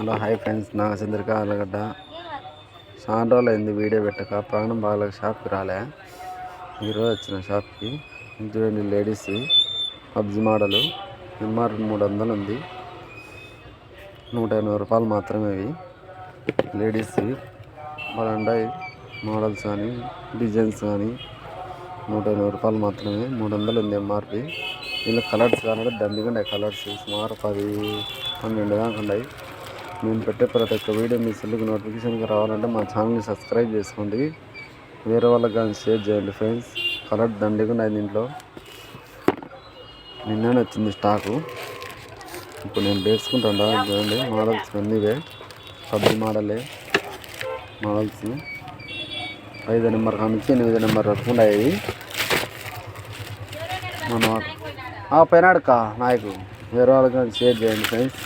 Hello hi friends, నా చంద్రిక ఆలగడ్డ. చాలా రోజులు అయింది వీడియో పెట్టక. ప్రాణం బాగాలేక షాప్కి రాలే. ఈరోజు వచ్చిన షాప్కి. చూడండి, లేడీస్ పబ్జి మోడలు ఎంఆర్ 300 ఉంది. 180 రూపాయలు మాత్రమే. ఇవి లేడీస్ బాగుంటాయి. మోడల్స్ కానీ డిజైన్స్ కానీ 180 రూపాయలు మాత్రమే. 300 ఉంది ఎంఆర్పి. దీనిలో కలర్స్ కావాలంటే దండిగా ఉన్నాయి. కలర్స్ సుమారు 10-12 దాకా ఉన్నాయి. నేను పెట్టే ప్రతి ఒక్క వీడియో మీ సెల్లుకి నోటిఫికేషన్గా రావాలంటే మా ఛానల్ని సబ్స్క్రైబ్ చేసుకోండి. వేరే వాళ్ళకి కానీ షేర్ చేయండి ఫ్రెండ్స్. కలర్ దండిగా ఉన్నాయి. దీంట్లో నిన్ననే వచ్చింది స్టాకు. ఇప్పుడు నేను వేసుకుంటాను. చూడండి, మోడల్స్ అన్నీవే పబ్జి మోడలే. మోడల్స్ 5 నెంబర్ నుంచి 8 నెంబర్ వరకు ఉన్నాయి. మన పోయినాడుకా నాయకు వేరే వాళ్ళకి కానీ షేర్ చేయండి ఫ్రెండ్స్.